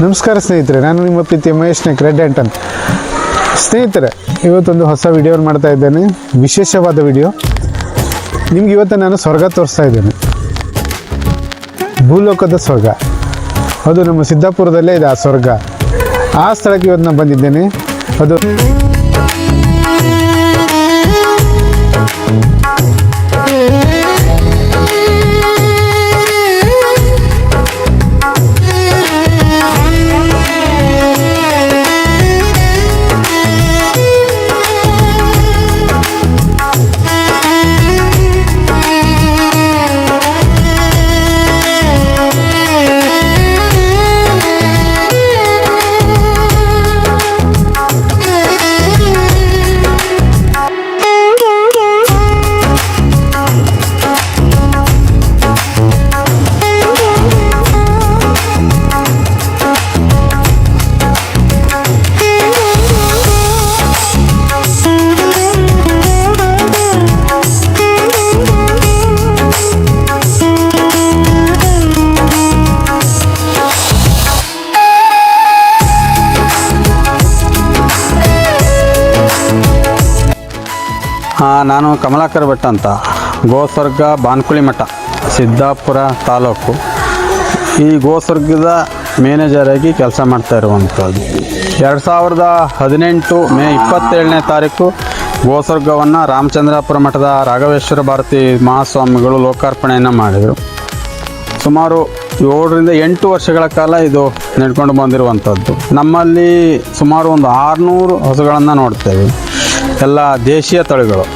ನಮಸ್ಕಾರ ಸ್ನೇಹಿತರೆ, ನಾನು ನಿಮ್ಮ ಪ್ರೀತಿಯ ಮಹೇಶ್ ನಾಯ್ಕ ರೆಡ್ ಆ್ಯಂಟ್ ಅಂತ. ಸ್ನೇಹಿತರೆ, ಇವತ್ತೊಂದು ಹೊಸ ವಿಡಿಯೋ ಮಾಡ್ತಾ ಇದ್ದೇನೆ. ವಿಶೇಷವಾದ ವಿಡಿಯೋ. ನಿಮ್ಗೆ ಇವತ್ತು ನಾನು ಸ್ವರ್ಗ ತೋರಿಸ್ತಾ ಇದ್ದೇನೆ. ಭೂಲೋಕದ ಸ್ವರ್ಗ. ಅದು ನಮ್ಮ ಸಿದ್ದಾಪುರದಲ್ಲೇ ಇದೆ. ಆ ಸ್ವರ್ಗ, ಆ ಸ್ಥಳಕ್ಕೆ ಇವತ್ತು ನಾನು ಬಂದಿದ್ದೇನೆ. ಅದು ನಾನು ಕಮಲಾಕರ್ ಭಟ್ ಅಂತ, ಗೋಸ್ವರ್ಗ ಬಾನ್ಕುಳಿ ಮಠ, ಸಿದ್ದಾಪುರ ತಾಲೂಕು. ಈ ಗೋಸ್ವರ್ಗದ ಮ್ಯಾನೇಜರ್ ಆಗಿ ಕೆಲಸ ಮಾಡ್ತಾ ಇರುವಂಥದ್ದು. 2018 ಮೇ 27ನೇ ತಾರೀಕು ಗೋಸ್ವರ್ಗವನ್ನು ರಾಮಚಂದ್ರಾಪುರ ಮಠದ ರಾಘವೇಶ್ವರ ಭಾರತಿ ಮಹಾಸ್ವಾಮಿಗಳು ಲೋಕಾರ್ಪಣೆಯನ್ನು ಮಾಡಿದರು. ಸುಮಾರು 7ರಿಂದ 8 ವರ್ಷಗಳ ಕಾಲ ಇದು ನಡ್ಕೊಂಡು ಬಂದಿರುವಂಥದ್ದು. ನಮ್ಮಲ್ಲಿ ಸುಮಾರು ಒಂದು 600 ಹಸುಗಳನ್ನು ನೋಡ್ತೇವೆ. ಎಲ್ಲ ದೇಶೀಯ ತಳಿಗಳು.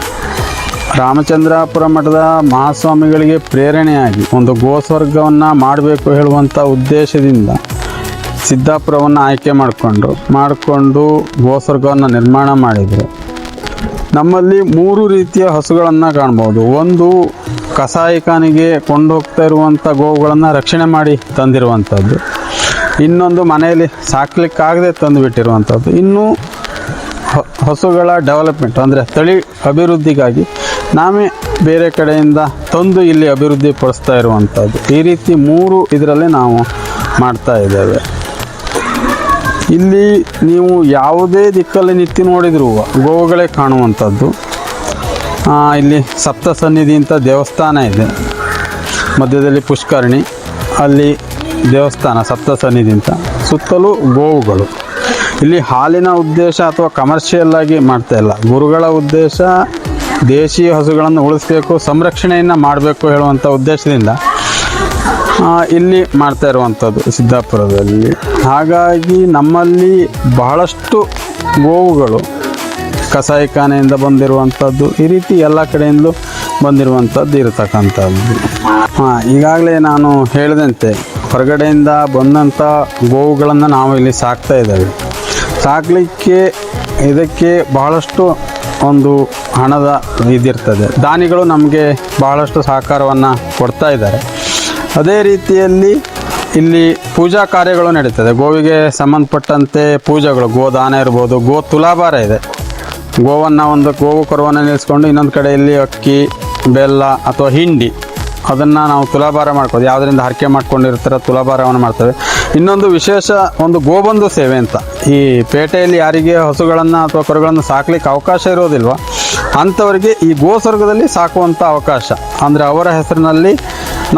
ರಾಮಚಂದ್ರಾಪುರ ಮಠದ ಮಹಾಸ್ವಾಮಿಗಳಿಗೆ ಪ್ರೇರಣೆಯಾಗಿ ಒಂದು ಗೋಸ್ವರ್ಗವನ್ನು ಮಾಡಬೇಕು ಹೇಳುವಂಥ ಉದ್ದೇಶದಿಂದ ಸಿದ್ದಾಪುರವನ್ನು ಆಯ್ಕೆ ಮಾಡಿಕೊಂಡು ಗೋಸ್ವರ್ಗವನ್ನು ನಿರ್ಮಾಣ ಮಾಡಿದರು. ನಮ್ಮಲ್ಲಿ 3 ರೀತಿಯ ಹಸುಗಳನ್ನು ಕಾಣ್ಬೋದು. ಒಂದು ಕಸಾಯಿಖಾನೆಗೆ ಕೊಂಡು ಹೋಗ್ತಾ ಇರುವಂಥ ಗೋವುಗಳನ್ನು ರಕ್ಷಣೆ ಮಾಡಿ ತಂದಿರುವಂಥದ್ದು. ಇನ್ನೊಂದು ಮನೆಯಲ್ಲಿ ಸಾಕಲಿಕ್ಕಾಗದೆ ತಂದು ಬಿಟ್ಟಿರುವಂಥದ್ದು. ಇನ್ನು ಹಸುಗಳ ಡೆವಲಪ್ಮೆಂಟ್ ಅಂದರೆ ತಳಿ ಅಭಿವೃದ್ಧಿಗಾಗಿ ನಾವೇ ಬೇರೆ ಕಡೆಯಿಂದ ತಂದು ಇಲ್ಲಿ ಅಭಿವೃದ್ಧಿ ಪಡಿಸ್ತಾ ಇರುವಂಥದ್ದು. ಈ ರೀತಿ 3 ಇದರಲ್ಲಿ ನಾವು ಮಾಡ್ತಾ ಇದ್ದೇವೆ. ಇಲ್ಲಿ ನೀವು ಯಾವುದೇ ದಿಕ್ಕಲ್ಲಿ ನಿಂತು ನೋಡಿದರೂ ಗೋವುಗಳೇ ಕಾಣುವಂಥದ್ದು. ಇಲ್ಲಿ ಸಪ್ತ ಸನ್ನಿಧಿ ಅಂತ ದೇವಸ್ಥಾನ ಇದೆ. ಮಧ್ಯದಲ್ಲಿ ಪುಷ್ಕರಣಿ, ಅಲ್ಲಿ ದೇವಸ್ಥಾನ ಸಪ್ತ ಸನ್ನಿಧಿ ಅಂತ, ಸುತ್ತಲೂ ಗೋವುಗಳು. ಇಲ್ಲಿ ಹಾಲಿನ ಉದ್ದೇಶ ಅಥವಾ ಕಮರ್ಷಿಯಲ್ ಆಗಿ ಮಾಡ್ತಾ ಇಲ್ಲ. ಗುರುಗಳ ಉದ್ದೇಶ ದೇಶೀಯ ಹಸುಗಳನ್ನು ಉಳಿಸಬೇಕು, ಸಂರಕ್ಷಣೆಯನ್ನು ಮಾಡಬೇಕು ಹೇಳುವಂಥ ಉದ್ದೇಶದಿಂದ ಇಲ್ಲಿ ಮಾಡ್ತಾ ಇರುವಂಥದ್ದು ಸಿದ್ದಾಪುರದಲ್ಲಿ. ಹಾಗಾಗಿ ನಮ್ಮಲ್ಲಿ ಬಹಳಷ್ಟು ಗೋವುಗಳು ಕಸಾಯಿಖಾನೆಯಿಂದ ಬಂದಿರುವಂಥದ್ದು, ಈ ರೀತಿ ಎಲ್ಲ ಕಡೆಯಿಂದಲೂ ಬಂದಿರುವಂಥದ್ದು ಇರತಕ್ಕಂಥದ್ದು. ಈಗಾಗಲೇ ನಾನು ಹೇಳಿದಂತೆ ಹೊರಗಡೆಯಿಂದ ಬಂದಂಥ ಗೋವುಗಳನ್ನು ನಾವು ಇಲ್ಲಿ ಸಾಕ್ತಾ ಇದ್ದೇವೆ. ಸಾಕಲಿಕ್ಕೆ ಇದಕ್ಕೆ ಬಹಳಷ್ಟು ಒಂದು ಹಣದ ಇದಿರ್ತದೆ. ದಾನಿಗಳು ನಮಗೆ ಬಹಳಷ್ಟು ಸಹಕಾರವನ್ನು ಕೊಡ್ತಾ ಇದ್ದಾರೆ. ಅದೇ ರೀತಿಯಲ್ಲಿ ಇಲ್ಲಿ ಪೂಜಾ ಕಾರ್ಯಗಳು ನಡೀತದೆ. ಗೋವಿಗೆ ಸಂಬಂಧಪಟ್ಟಂತೆ ಪೂಜೆಗಳು, ಗೋದಾನ ಇರ್ಬೋದು, ಗೋ ತುಲಾಭಾರ ಇದೆ. ಗೋವನ್ನು ಒಂದು ಗೋವು ಕರುವನ್ನು ನಿಲ್ಲಿಸ್ಕೊಂಡು ಇನ್ನೊಂದು ಕಡೆಯಲ್ಲಿ ಅಕ್ಕಿ, ಬೆಲ್ಲ ಅಥವಾ ಹಿಂಡಿ ಅದನ್ನು ನಾವು ತುಲಾಭಾರ ಮಾಡ್ಕೋದು. ಯಾವುದರಿಂದ ಹರಕೆ ಮಾಡ್ಕೊಂಡಿರ್ತಾರೆ ತುಲಾಭಾರವನ್ನು ಮಾಡ್ತೇವೆ. ಇನ್ನೊಂದು ವಿಶೇಷ ಒಂದು ಗೋಬಂಧು ಸೇವೆ ಅಂತ. ಈ ಪೇಟೆಯಲ್ಲಿ ಯಾರಿಗೆ ಹಸುಗಳನ್ನು ಅಥವಾ ಕರುಗಳನ್ನು ಸಾಕಲಿಕ್ಕೆ ಅವಕಾಶ ಇರೋದಿಲ್ವ ಅಂಥವರಿಗೆ ಈ ಗೋಸ್ವರ್ಗದಲ್ಲಿ ಸಾಕುವಂಥ ಅವಕಾಶ, ಅಂದರೆ ಅವರ ಹೆಸರಿನಲ್ಲಿ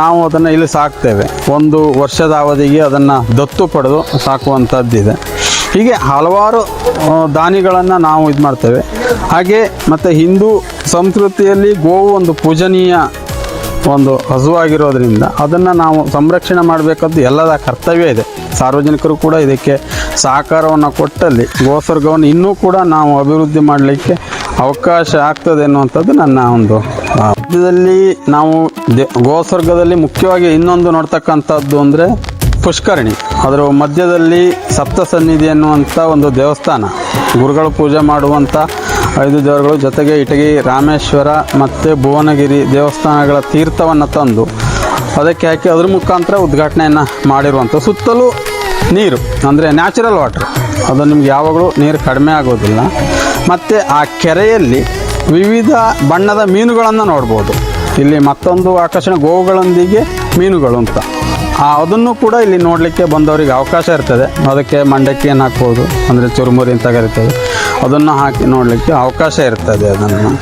ನಾವು ಅದನ್ನು ಇಲ್ಲಿ ಸಾಕ್ತೇವೆ. 1 ವರ್ಷದ ಅವಧಿಗೆ ಅದನ್ನು ದತ್ತು ಪಡೆದು ಸಾಕುವಂಥದ್ದಿದೆ. ಹೀಗೆ ಹಲವಾರು ದಾನಿಗಳನ್ನು ನಾವು ಇದು ಮಾಡ್ತೇವೆ. ಹಾಗೆ ಮತ್ತು ಹಿಂದೂ ಸಂಸ್ಕೃತಿಯಲ್ಲಿ ಗೋವು ಒಂದು ಪೂಜನೀಯ ಒಂದು ಹಸುವಾಗಿರೋದ್ರಿಂದ ಅದನ್ನು ನಾವು ಸಂರಕ್ಷಣೆ ಮಾಡಬೇಕಾದ್ದು ಎಲ್ಲದ ಕರ್ತವ್ಯ ಇದೆ. ಸಾರ್ವಜನಿಕರು ಕೂಡ ಇದಕ್ಕೆ ಸಹಕಾರವನ್ನು ಕೊಟ್ಟಲ್ಲಿ ಗೋಸ್ವರ್ಗವನ್ನು ಇನ್ನೂ ಕೂಡ ನಾವು ಅಭಿವೃದ್ಧಿ ಮಾಡಲಿಕ್ಕೆ ಅವಕಾಶ ಆಗ್ತದೆ ಅನ್ನುವಂಥದ್ದು ನನ್ನ ಒಂದು ರಾಜ್ಯದಲ್ಲಿ. ನಾವು ಗೋಸ್ವರ್ಗದಲ್ಲಿ ಮುಖ್ಯವಾಗಿ ಇನ್ನೊಂದು ನೋಡ್ತಕ್ಕಂಥದ್ದು ಅಂದರೆ ಪುಷ್ಕರಣಿ. ಅದರ ಮಧ್ಯದಲ್ಲಿ ಸಪ್ತ ಸನ್ನಿಧಿ ಅನ್ನುವಂಥ ಒಂದು ದೇವಸ್ಥಾನ, ಗುರುಗಳು ಪೂಜೆ ಮಾಡುವಂಥ 5 ದೇವರುಗಳು, ಜೊತೆಗೆ ಇಟಗಿ, ರಾಮೇಶ್ವರ ಮತ್ತು ಭುವನಗಿರಿ ದೇವಸ್ಥಾನಗಳ ತೀರ್ಥವನ್ನು ತಂದು ಅದಕ್ಕೆ ಹಾಕಿ ಅದ್ರ ಮುಖಾಂತರ ಉದ್ಘಾಟನೆಯನ್ನು ಮಾಡಿರುವಂಥ. ಸುತ್ತಲೂ ನೀರು ಅಂದರೆ ನ್ಯಾಚುರಲ್ ವಾಟರ್, ಅದು ನಿಮ್ಗೆ ಯಾವಾಗಲೂ ನೀರು ಕಡಿಮೆ ಆಗೋದಿಲ್ಲ. ಮತ್ತು ಆ ಕೆರೆಯಲ್ಲಿ ವಿವಿಧ ಬಣ್ಣದ ಮೀನುಗಳನ್ನು ನೋಡ್ಬೋದು. ಇಲ್ಲಿ ಮತ್ತೊಂದು ಆಕರ್ಷಣೆ ಗೋವುಗಳೊಂದಿಗೆ ಮೀನುಗಳು ಅಂತ. ಅದನ್ನು ಕೂಡ ಇಲ್ಲಿ ನೋಡಲಿಕ್ಕೆ ಬಂದವರಿಗೆ ಅವಕಾಶ ಇರ್ತದೆ. ಅದಕ್ಕೆ ಮಂಡಕ್ಕಿ ಏನು ಹಾಕ್ಬೋದು, ಅಂದರೆ ಚುರುಮುರಿ ಅಂತ ಕರಿತೇವೆ, ಅದನ್ನು ಹಾಕಿ ನೋಡಲಿಕ್ಕೆ ಅವಕಾಶ ಇರ್ತದೆ ಅದನ್ನು.